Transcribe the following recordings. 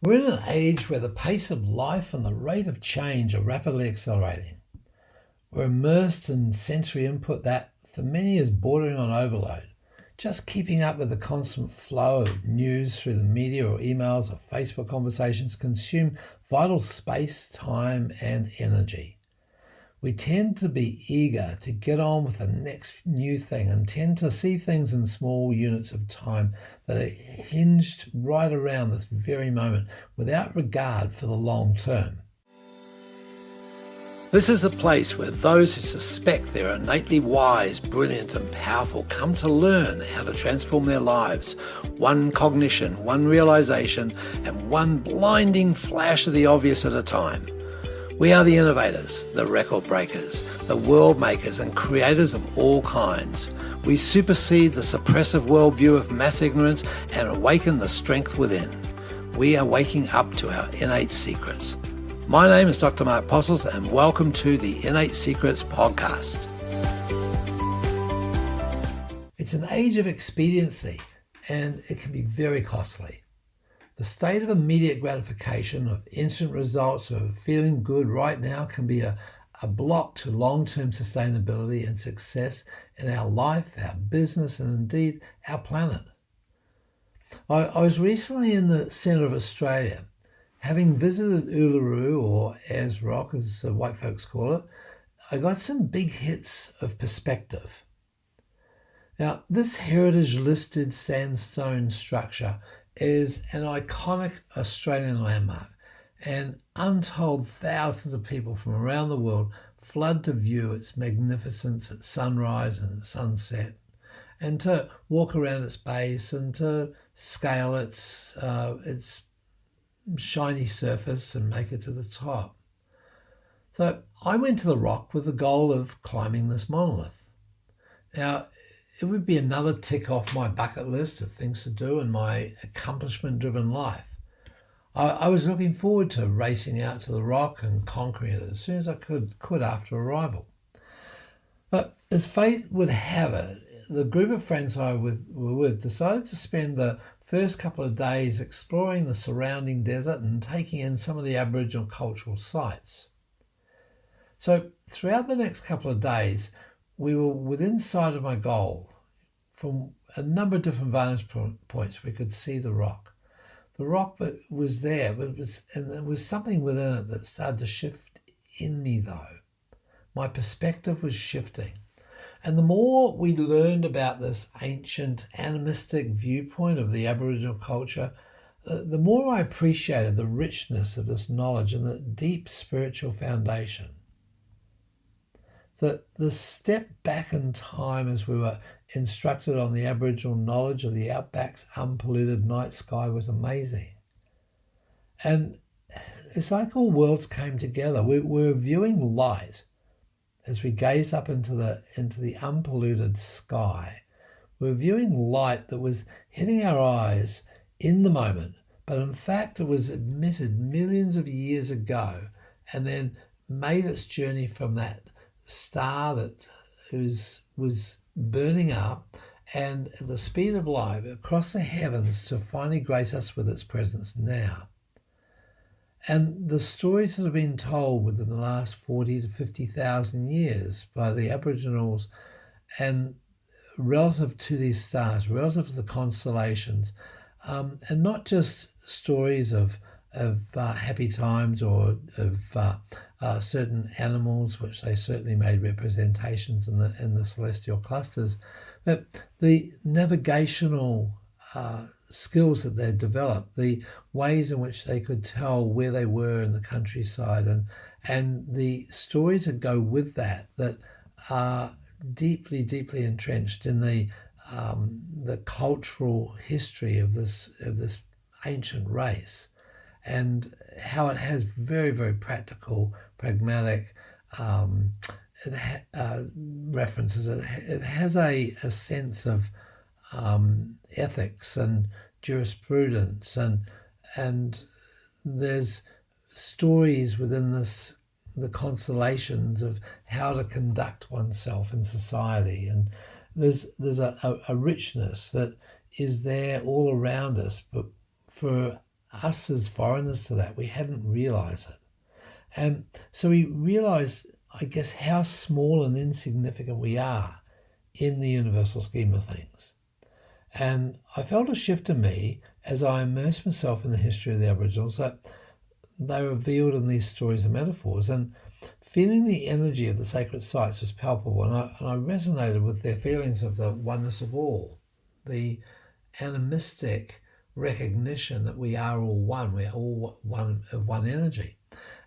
We're in an age where the pace of life and the rate of change are rapidly accelerating. We're immersed in sensory input that, for many, is bordering on overload. Just keeping up with the constant flow of news through the media or emails or Facebook conversations consume vital space, time, and energy. We tend to be eager to get on with the next new thing and tend to see things in small units of time that are hinged right around this very moment without regard for the long term. This is a place where those who suspect they're innately wise, brilliant and powerful come to learn how to transform their lives, one cognition, one realization and one blinding flash of the obvious at a time. We are the innovators, the record breakers, the world makers and creators of all kinds. We supersede the suppressive worldview of mass ignorance and awaken the strength within. We are waking up to our innate secrets. My name is Dr. Mark Postles and welcome to the In8 Secrets podcast. It's an age of expediency and it can be very costly. The state of immediate gratification, of instant results, of feeling good right now can be a block to long-term sustainability and success in our life, our business, and indeed our planet. I was recently in the centre of Australia. Having visited Uluru, or Ayers Rock as white folks call it, I got some big hits of perspective. Now, this heritage-listed sandstone structure is an iconic Australian landmark, and untold thousands of people from around the world flood to view its magnificence at sunrise and at sunset, and to walk around its base and to scale its shiny surface and make it to the top. So I went to the rock with the goal of climbing this monolith. Now, it would be another tick off my bucket list of things to do in my accomplishment-driven life. I was looking forward to racing out to the rock and conquering it as soon as I could after arrival. But as fate would have it, the group of friends I were with decided to spend the first couple of days exploring the surrounding desert and taking in some of the Aboriginal cultural sites. So throughout the next couple of days, we were within sight of my goal. From a number of different vantage points, we could see the rock. The rock was there, and there was something within it that started to shift in me, though. My perspective was shifting. And the more we learned about this ancient animistic viewpoint of the Aboriginal culture, the more I appreciated the richness of this knowledge and the deep spiritual foundation. The step back in time as we were instructed on the Aboriginal knowledge of the outback's unpolluted night sky was amazing. And it's like all worlds came together. We were viewing light as we gazed up into the unpolluted sky. We were viewing light that was hitting our eyes in the moment, but in fact it was emitted millions of years ago and then made its journey from that star that was burning up and at the speed of light across the heavens to finally grace us with its presence now. And the stories that have been told within the last 40 to 50,000 years by the Aboriginals and relative to these stars, relative to the constellations, and not just stories of happy times or of certain animals, which they certainly made representations in the celestial clusters, but the navigational skills that they developed, the ways in which they could tell where they were in the countryside, and the stories that go with that are deeply, deeply entrenched in the cultural history of this ancient race, and how it has very, very practical, pragmatic references. It has a sense of ethics and jurisprudence, and there's stories within the constellations of how to conduct oneself in society, and there's a richness that is there all around us, but for us as foreigners to that, we hadn't realised it. And so we realised, I guess, how small and insignificant we are in the universal scheme of things. And I felt a shift in me as I immersed myself in the history of the Aboriginals that they revealed in these stories and metaphors. And feeling the energy of the sacred sites was palpable, and I resonated with their feelings of the oneness of all, the animistic recognition that we are all one, we are all one of one energy.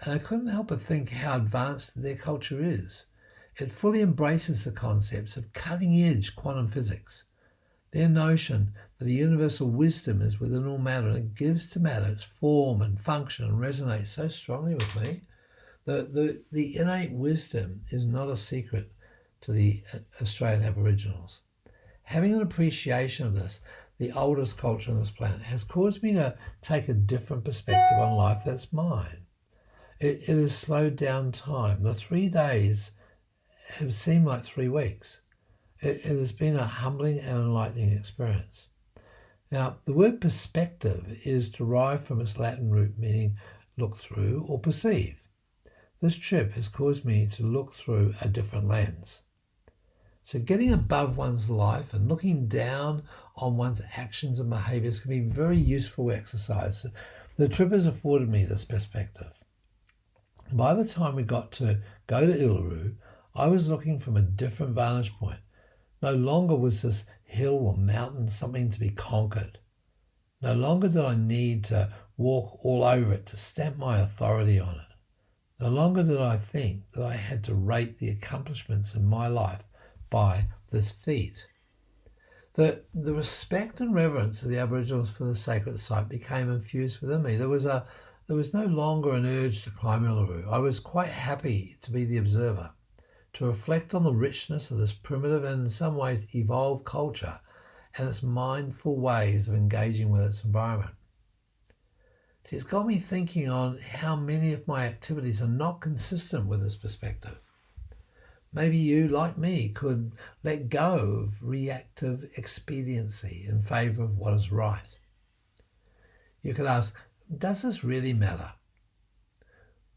And I couldn't help but think how advanced their culture is. It fully embraces the concepts of cutting-edge quantum physics. Their notion that a universal wisdom is within all matter and it gives to matter its form and function and resonates so strongly with me. The innate wisdom is not a secret to the Australian Aboriginals. Having an appreciation of this, the oldest culture on this planet, has caused me to take a different perspective on life that's mine. It has slowed down time. The 3 days have seemed like 3 weeks. It has been a humbling and enlightening experience. Now, the word perspective is derived from its Latin root meaning look through or perceive. This trip has caused me to look through a different lens. So getting above one's life and looking down on one's actions and behaviours can be a very useful exercise. The trip has afforded me this perspective. By the time we got to go to Uluru, I was looking from a different vantage point. No longer was this hill or mountain something to be conquered. No longer did I need to walk all over it to stamp my authority on it. No longer did I think that I had to rate the accomplishments in my life by this feat. The respect and reverence of the Aboriginals for the sacred site became infused within me. There was no longer an urge to climb Uluru. I was quite happy to be the observer, to reflect on the richness of this primitive and in some ways evolved culture and its mindful ways of engaging with its environment. See, it's got me thinking on how many of my activities are not consistent with this perspective. Maybe you, like me, could let go of reactive expediency in favour of what is right. You could ask, does this really matter?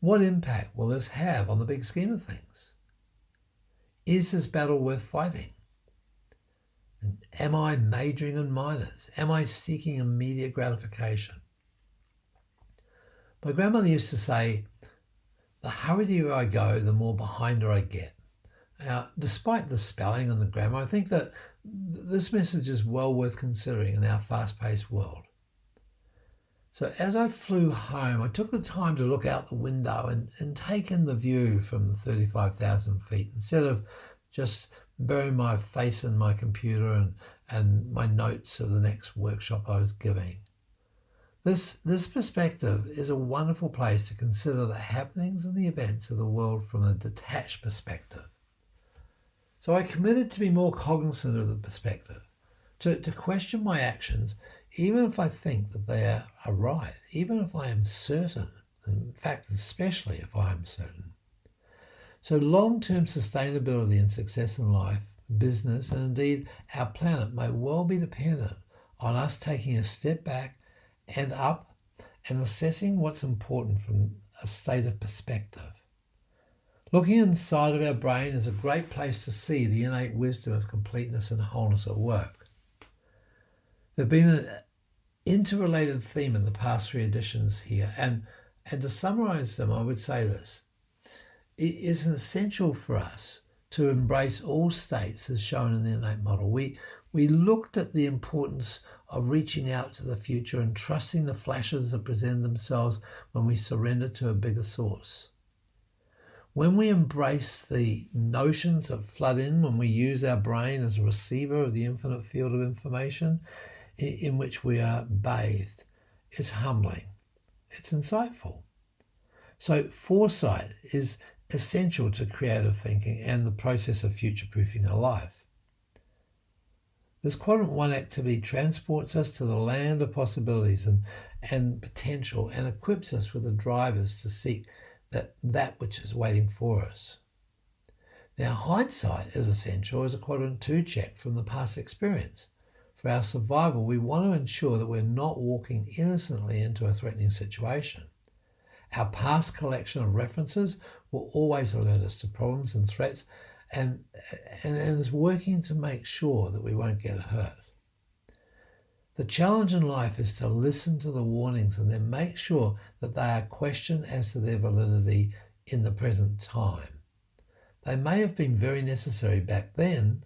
What impact will this have on the big scheme of things? Is this battle worth fighting? And am I majoring in minors? Am I seeking immediate gratification? My grandmother used to say, the hurrieder I go, the more behind her I get. Now, despite the spelling and the grammar, I think that this message is well worth considering in our fast-paced world. So as I flew home, I took the time to look out the window and take in the view from 35,000 feet instead of just burying my face in my computer and my notes of the next workshop I was giving. This perspective is a wonderful place to consider the happenings and the events of the world from a detached perspective. So I committed to be more cognizant of the perspective, to question my actions, even if I think that they are right, even if I am certain, in fact, especially if I am certain. So long-term sustainability and success in life, business, and indeed our planet may well be dependent on us taking a step back and up and assessing what's important from a state of perspective. Looking inside of our brain is a great place to see the innate wisdom of completeness and wholeness at work. There have been an interrelated theme in the past 3 editions here, and to summarise them, I would say this. It is essential for us to embrace all states as shown in the innate model. We looked at the importance of reaching out to the future and trusting the flashes that present themselves when we surrender to a bigger source. When we embrace the notions that flood in, when we use our brain as a receiver of the infinite field of information in which we are bathed, it's humbling, it's insightful. So foresight is essential to creative thinking and the process of future-proofing our life. This Quadrant 1 activity transports us to the land of possibilities and potential and equips us with the drivers to seek that which is waiting for us. Now, hindsight is essential as a Quadrant 2 check from the past experience. For our survival, we want to ensure that we're not walking innocently into a threatening situation. Our past collection of references will always alert us to problems and threats and is working to make sure that we won't get hurt. The challenge in life is to listen to the warnings and then make sure that they are questioned as to their validity in the present time. They may have been very necessary back then,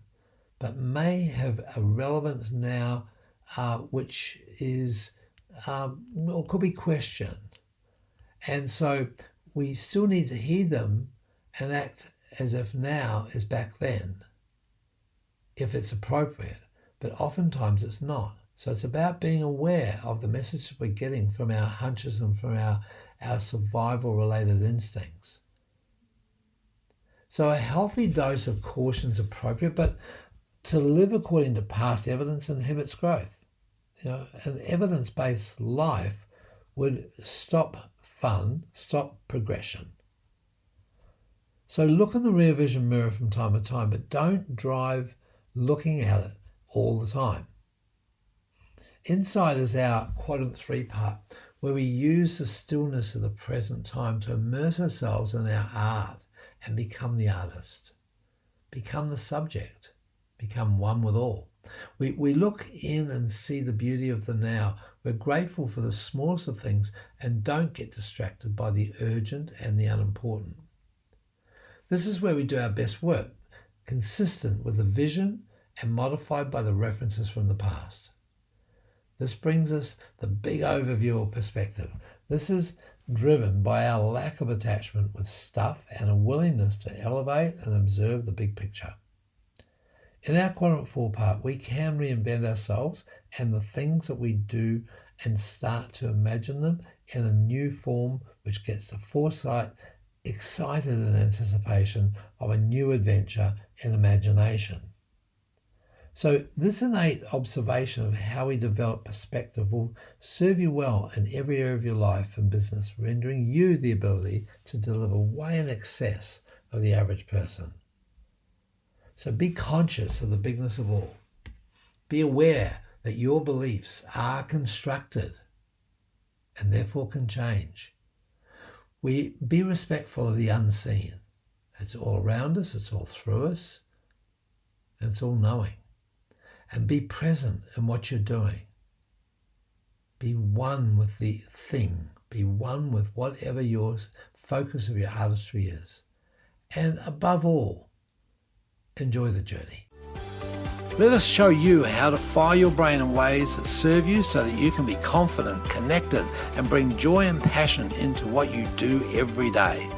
but may have a relevance now which is or could be questioned. And so we still need to heed them and act as if now is back then, if it's appropriate, but oftentimes it's not. So it's about being aware of the message we're getting from our hunches and from our survival-related instincts. So a healthy dose of caution is appropriate, but to live according to past evidence inhibits growth. An evidence-based life would stop fun, stop progression. So look in the rear vision mirror from time to time, but don't drive looking at it all the time. Insight is our quadrant 3 part, where we use the stillness of the present time to immerse ourselves in our art and become the artist, become the subject, become one with all. We look in and see the beauty of the now. We're grateful for the smallest of things and don't get distracted by the urgent and the unimportant. This is where we do our best work, consistent with the vision and modified by the references from the past. This brings us the big overview or perspective. This is driven by our lack of attachment with stuff and a willingness to elevate and observe the big picture. In our quadrant 4 part, we can reinvent ourselves and the things that we do and start to imagine them in a new form, which gets the foresight excited in anticipation of a new adventure and imagination. So this innate observation of how we develop perspective will serve you well in every area of your life and business, rendering you the ability to deliver way in excess of the average person. So be conscious of the bigness of all. Be aware that your beliefs are constructed and therefore can change. Be respectful of the unseen. It's all around us, it's all through us, and it's all knowing. And be present in what you're doing. Be one with the thing. Be one with whatever your focus of your artistry is. And above all, enjoy the journey. Let us show you how to fire your brain in ways that serve you so that you can be confident, connected, and bring joy and passion into what you do every day.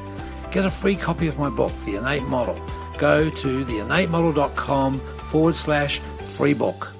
Get a free copy of my book, The Innate Model. Go to theinnatemodel.com/free book.